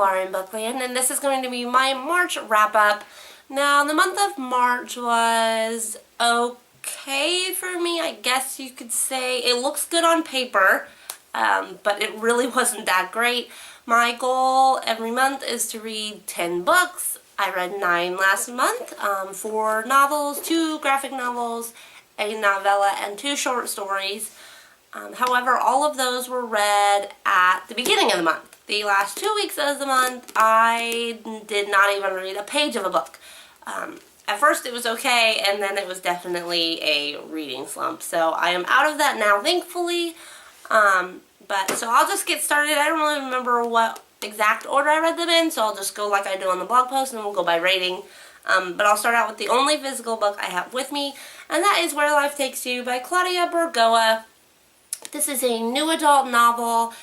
Laura in Bookland, and this is going to be my March wrap-up. Now, the month of March was okay for me, I guess you could say. It looks good on paper, but it really wasn't that great. My goal every month is to read 10 books. I read 9 last month, 4 novels, 2 graphic novels, a novella, and 2 short stories. However, all of those were read at the beginning of the month. The last 2 weeks of the month, I did not even read a page of a book. At first it was okay, and then it was definitely a reading slump. So I am out of that now, thankfully. So I'll just get started. I don't really remember what exact order I read them in, so I'll just go like I do on the blog post, and then we'll go by rating. But I'll start out with the only physical book I have with me, and that is Where Life Takes You by Claudia Burgoa. This is a new adult novel,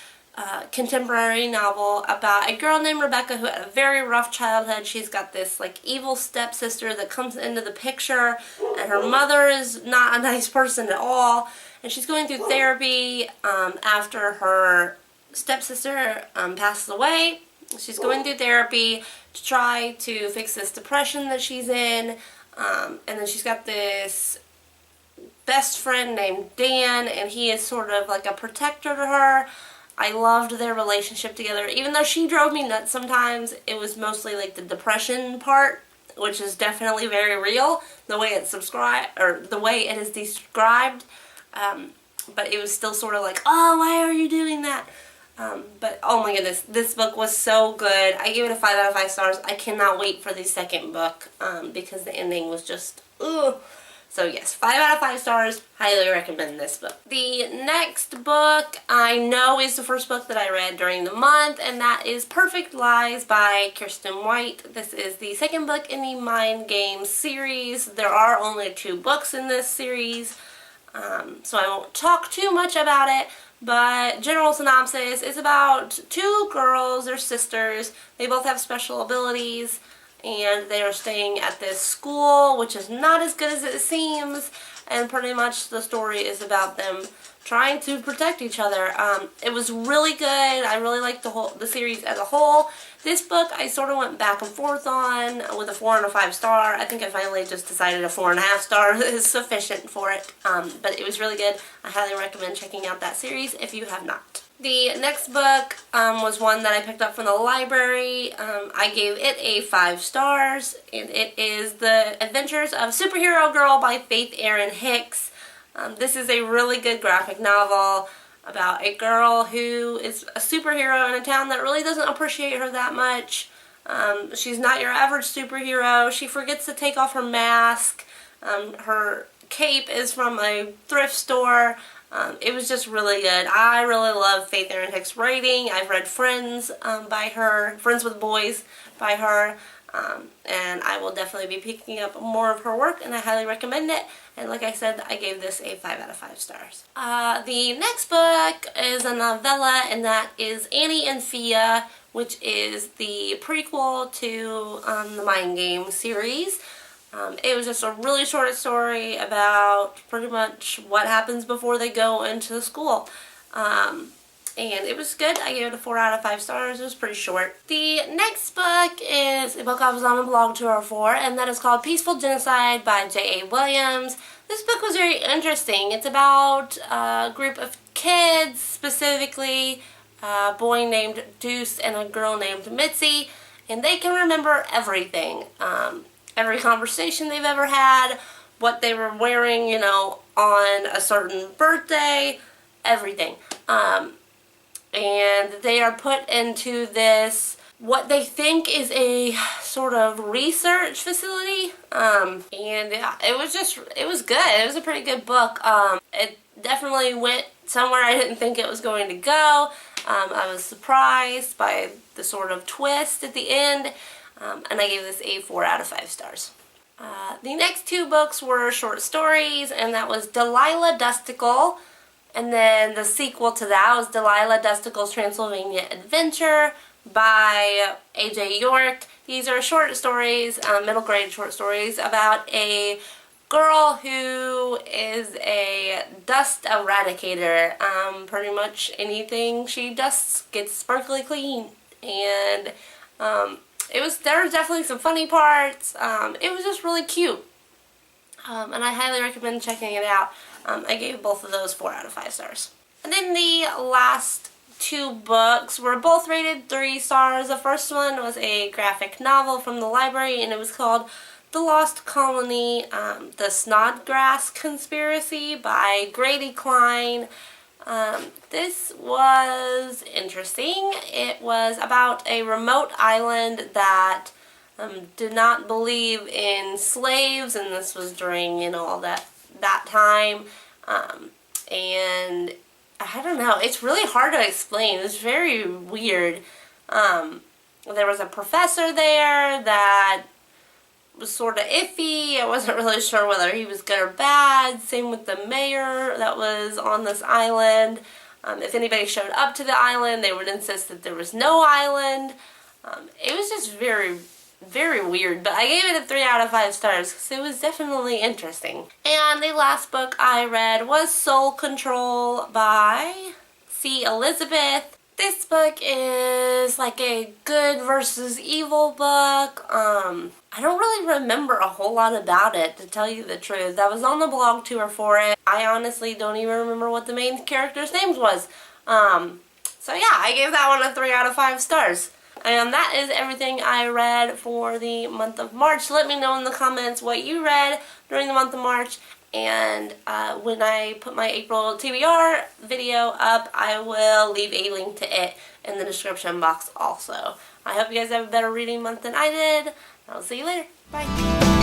contemporary novel about a girl named Rebecca who had a very rough childhood. She's got this like evil stepsister that comes into the picture, and her mother is not a nice person at all, and she's going through therapy after her stepsister passes away. She's going through therapy to try to fix this depression that she's in, and then she's got this best friend named Dan, and he is sort of like a protector to her. I loved their relationship together. Even though she drove me nuts sometimes, it was mostly like the depression part, which is definitely very real, the way it's the way it is described. But it was still sort of like, oh, why are you doing that? But oh my goodness, this book was so good. I gave it a 5 out of 5 stars. I cannot wait for the second book because the ending was just, ugh. So yes, 5 out of 5 stars. Highly recommend this book. The next book I know is the first book that I read during the month, and that is Perfect Lies by Kirsten White. This is the second book in the Mind Games series. There are only 2 books in this series, so I won't talk too much about it. But general synopsis is about 2 girls, they're sisters. They both have special abilities, and they are staying at this school, which is not as good as it seems, and pretty much the story is about them trying to protect each other. It was really good. I really liked the series as a whole. This book I sort of went back and forth on with a 4 and a 5 star. I think I finally just decided a 4.5 star is sufficient for it, but it was really good. I highly recommend checking out that series if you have not. The next book was one that I picked up from the library. I gave it a 5 stars, and it is The Adventures of Superhero Girl by Faith Erin Hicks. This is a really good graphic novel about a girl who is a superhero in a town that really doesn't appreciate her that much. She's not your average superhero. She forgets to take off her mask. Her cape is from a thrift store. It was just really good. I really love Faith Erin Hicks' writing. I've read Friends by her, Friends with Boys by her, and I will definitely be picking up more of her work, and I highly recommend it. And like I said, I gave this a 5 out of 5 stars. The next book is a novella, and that is Annie and Fia, which is the prequel to the Mind Games series. It was just a really short story about pretty much what happens before they go into the school. And it was good. I gave it a 4 out of 5 stars. It was pretty short. The next book is a book I was on a blog tour for, and that is called Peaceful Genocide by J.A. Williams. This book was very interesting. It's about a group of kids, specifically a boy named Deuce and a girl named Mitzi, and they can remember everything. Every conversation they've ever had, what they were wearing, you know, on a certain birthday, everything. And they are put into this, what they think is a sort of research facility. And yeah, it was good. It was a pretty good book. It definitely went somewhere I didn't think it was going to go. I was surprised by the sort of twist at the end. And I gave this a 4 out of 5 stars. The next 2 books were short stories, and that was Delilah Dusticle, and then the sequel to that was Delilah Dusticle's Transylvania Adventure by A.J. York. These are short stories, middle grade short stories, about a girl who is a dust eradicator. Pretty much anything she dusts gets sparkly clean. and there were definitely some funny parts. It was just really cute, and I highly recommend checking it out. I gave both of those 4 out of 5 stars. And then the last 2 books were both rated 3 stars. The first one was a graphic novel from the library, and it was called The Lost Colony, The Snodgrass Conspiracy by Grady Klein. This was interesting. It was about a remote island that did not believe in slaves, and this was during, you know, all that time. And I don't know, it's really hard to explain. It's very weird. There was a professor there that was sort of iffy. I wasn't really sure whether he was good or bad. Same with the mayor that was on this island. If anybody showed up to the island, they would insist that there was no island. It was just very, very weird, but I gave it a 3 out of 5 stars because it was definitely interesting. And the last book I read was Soul Control by C. Elizabeth. This book is like a good versus evil book. I don't really remember a whole lot about it, to tell you the truth. I was on the blog tour for it. I honestly don't even remember what the main character's name was. So yeah, I gave that one a 3 out of 5 stars. And that is everything I read for the month of March. Let me know in the comments what you read during the month of March. And when I put my April TBR video up, I will leave a link to it in the description box also. I hope you guys have a better reading month than I did. I'll see you later. Bye.